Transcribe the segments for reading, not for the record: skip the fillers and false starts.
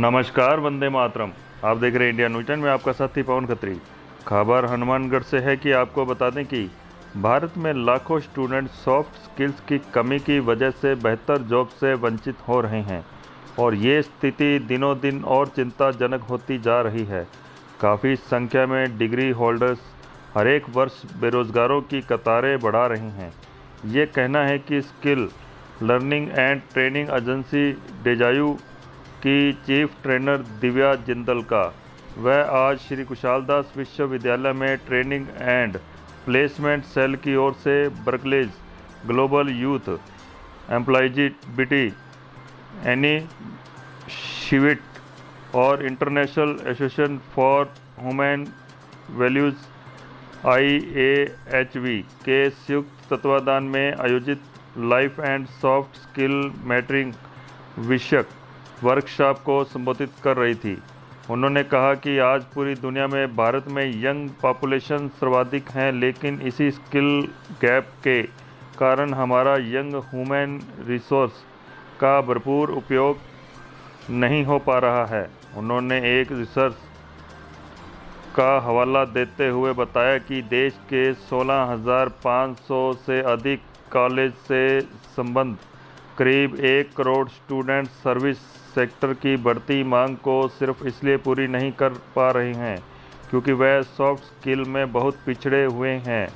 नमस्कार, वंदे मातरम। आप देख रहे हैं इंडिया न्यूज़ 10 में आपका साथी पवन खत्री। खबर हनुमानगढ़ से है कि आपको बता दें कि भारत में लाखों स्टूडेंट सॉफ्ट स्किल्स की कमी की वजह से बेहतर जॉब से वंचित हो रहे हैं और ये स्थिति दिनों दिन और चिंताजनक होती जा रही है। काफ़ी संख्या में डिग्री होल्डर्स हर एक वर्ष बेरोजगारों की कतारें बढ़ा रही हैं। ये कहना है कि skill learning and training agency डेजायू की चीफ ट्रेनर दिव्या जिंदल का। वह आज श्री कुशालदास विश्वविद्यालय में ट्रेनिंग एंड प्लेसमेंट सेल की ओर से बर्कलेज ग्लोबल यूथ एम्प्लॉयबिलिटी इनिशिएटिव और international association for human values IAHV के संयुक्त तत्वाधान में आयोजित life and soft skill mattering विषयक वर्कशॉप को संबोधित कर रही थी। उन्होंने कहा कि आज पूरी दुनिया में भारत में यंग पॉपुलेशन सर्वाधिक है, लेकिन इसी स्किल गैप के कारण हमारा यंग ह्यूमन रिसोर्स का भरपूर उपयोग नहीं हो पा रहा है। उन्होंने एक रिसर्च का हवाला देते हुए बताया कि देश के 16,500 से अधिक कॉलेज से संबद्ध करीब 1 करोड़ स्टूडेंट सर्विस सेक्टर की बढ़ती मांग को सिर्फ इसलिए पूरी नहीं कर पा रहे हैं क्योंकि वह सॉफ्ट स्किल में बहुत पिछड़े हुए हैं।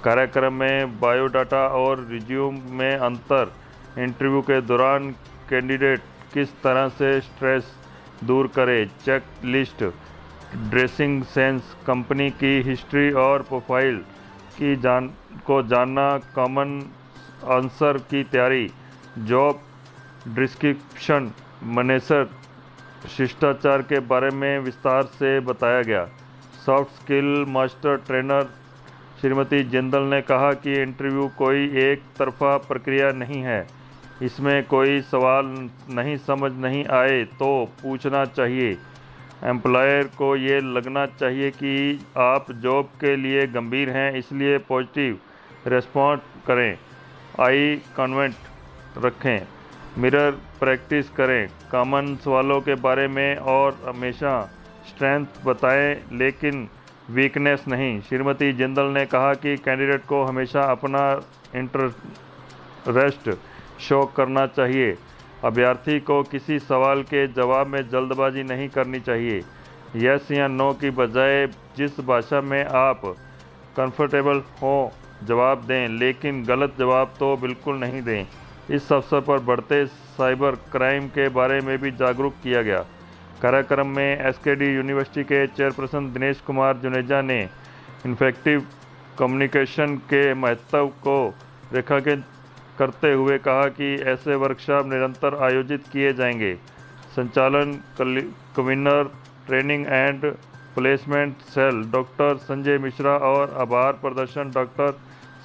कार्यक्रम में बायोडाटा और रिज्यूम में अंतर, इंटरव्यू के दौरान कैंडिडेट किस तरह से स्ट्रेस दूर करे, check list, dressing sense, company की हिस्ट्री और प्रोफाइल की जानना, कॉमन आंसर की तैयारी, जॉब डिस्क्रिप्शन, मैनेजर शिष्टाचार के बारे में विस्तार से बताया गया। Soft skill master trainer Shrimati Jindal ने कहा कि इंटरव्यू कोई एक तरफा प्रक्रिया नहीं है। इसमें कोई सवाल नहीं समझ नहीं आए तो पूछना चाहिए। एम्प्लॉयर को ये लगना चाहिए कि आप जॉब के लिए गंभीर हैं, इसलिए पॉजिटिव रेस्पॉन्ड करें, आई कॉन्टेक्ट रखें, मिरर प्रैक्टिस करें, कॉमन सवालों के बारे में और हमेशा स्ट्रेंथ बताएं लेकिन वीकनेस नहीं। श्रीमती जिंदल ने कहा कि कैंडिडेट को हमेशा अपना इंटरेस्ट शो करना चाहिए। अभ्यर्थी को किसी सवाल के जवाब में जल्दबाजी नहीं करनी चाहिए। यस या नो की बजाय जिस भाषा में आप कंफर्टेबल हो जवाब दें, लेकिन गलत जवाब तो बिल्कुल नहीं दें। इस अवसर पर बढ़ते साइबर क्राइम के बारे में भी जागरूक किया गया। कार्यक्रम में SKD यूनिवर्सिटी के चेयरपर्सन दिनेश कुमार जुनेजा ने इफेक्टिव कम्युनिकेशन के महत्व को रेखांकित करते हुए कहा कि ऐसे वर्कशॉप निरंतर आयोजित किए जाएंगे। संचालन convener training and placement cell doctor Sanjay Mishra और आभार प्रदर्शन डॉक्टर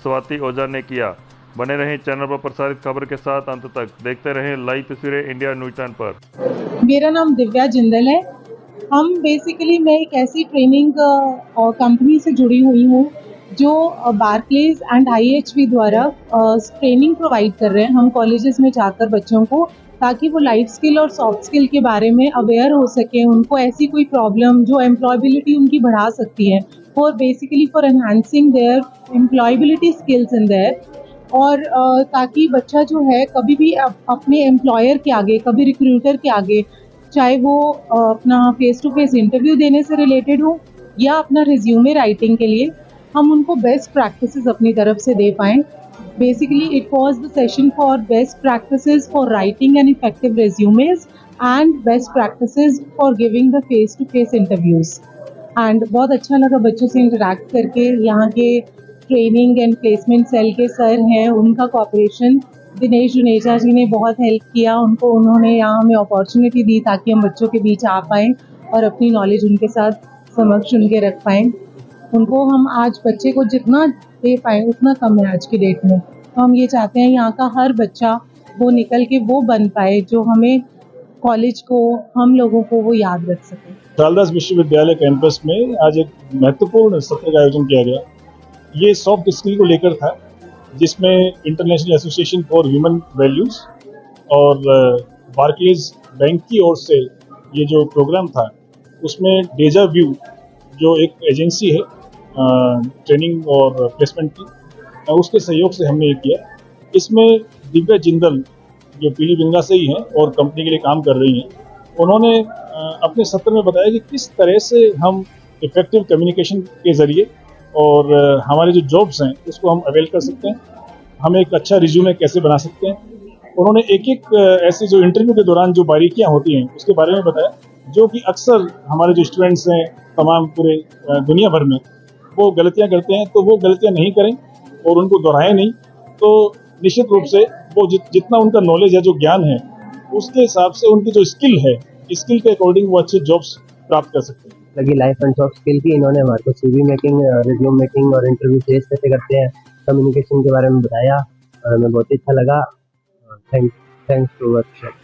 स्वाति ओझा ने किया। बने रहें चैनल पर प्रसारित खबर के साथ अंत तक। देखते रहें लाइव तस्वीरें इंडिया न्यूज़ 10 पर। मेरा नाम दिव्या जिंदल है। मैं एक ऐसी ट्रेनिंग कंपनी से जुड़ी हुई हूँ जो बार्कलेज एंड IHV द्वारा ट्रेनिंग प्रोवाइड कर रहे हैं हम कॉलेजेस में जाकर बच्चों को, ताकि वो लाइफ स्किल और सॉफ्ट स्किल के बारे में अवेयर हो सके। उनको ऐसी कोई प्रॉब्लम जो एम्प्लॉयबिलिटी उनकी बढ़ा सकती है for enhancing their employability skills in their, और ताकि बच्चा जो है कभी भी अपने एम्प्लॉयर के आगे, कभी रिक्रूटर के आगे, चाहे वो अपना फेस टू फेस इंटरव्यू देने से रिलेटेड हो या अपना रिज्यूमे राइटिंग के लिए, हम उनको बेस्ट प्रैक्टिसेस अपनी तरफ से दे पाएँ। Basically, it was the session for best practices for writing and effective resumes and best practices for giving the face-to-face interviews. And बहुत अच्छा लगा बच्चों से इंटरेक्ट करके। यहाँ के ट्रेनिंग एंड प्लेसमेंट सेल के सर हैं, उनका कोऑपरेशन दिनेश जुनेजा जी ने बहुत हेल्प किया। उन्होंने यहाँ हमें अपॉर्चुनिटी दी ताकि हम बच्चों के बीच आ पाएँ और अपनी नॉलेज उनके साथ समक्ष उनके रख पाएँ। उनको हम आज बच्चे को जितना दे पाएँ उतना कम है आज की डेट में। तो हम ये चाहते हैं यहाँ का हर बच्चा वो निकल के वो बन पाए जो हमें कॉलेज को, हम लोगों को वो याद रख सके। कुशालदास विश्वविद्यालय कैंपस में आज एक महत्वपूर्ण सत्र का आयोजन किया गया। ये सॉफ्ट स्किल को लेकर था, जिसमें international association for human values और बार्कलेज बैंक की ओर से ये जो प्रोग्राम था उसमें डेजा व्यू जो एक एजेंसी है ट्रेनिंग और प्लेसमेंट की, उसके सहयोग से हमने ये किया। इसमें दिव्या जिंदल जो पीलीभीत से ही हैं और कंपनी के लिए काम कर रही हैं, उन्होंने अपने सत्र में बताया कि किस तरह से हम इफेक्टिव कम्युनिकेशन के जरिए और हमारे जो जॉब्स हैं उसको हम अवेल कर सकते हैं, हम एक अच्छा रिज्यूमे कैसे बना सकते हैं। उन्होंने एक एक ऐसी जो इंटरव्यू के दौरान जो बारीकियां होती हैं उसके बारे में बताया, जो कि अक्सर हमारे जो स्टूडेंट्स हैं तमाम पूरे दुनिया भर में वो गलतियां करते हैं, तो वो गलतियां नहीं करें और उनको दोहराएं नहीं, तो निश्चित रूप से वो जितना उनका नॉलेज है, जो ज्ञान है, उसके हिसाब से उनकी जो स्किल है, स्किल के अकॉर्डिंग वो अच्छे जॉब्स प्राप्त कर सकते हैं। लगी लाइफ एंड सॉफ्ट स्किल की इन्होंने हमारे को सीवी मेकिंग, रिज्यूम मेकिंग और इंटरव्यू फेस कैसे करते हैं, कम्युनिकेशन के बारे में बताया और हमें बहुत ही अच्छा लगा। Thanks to workshop.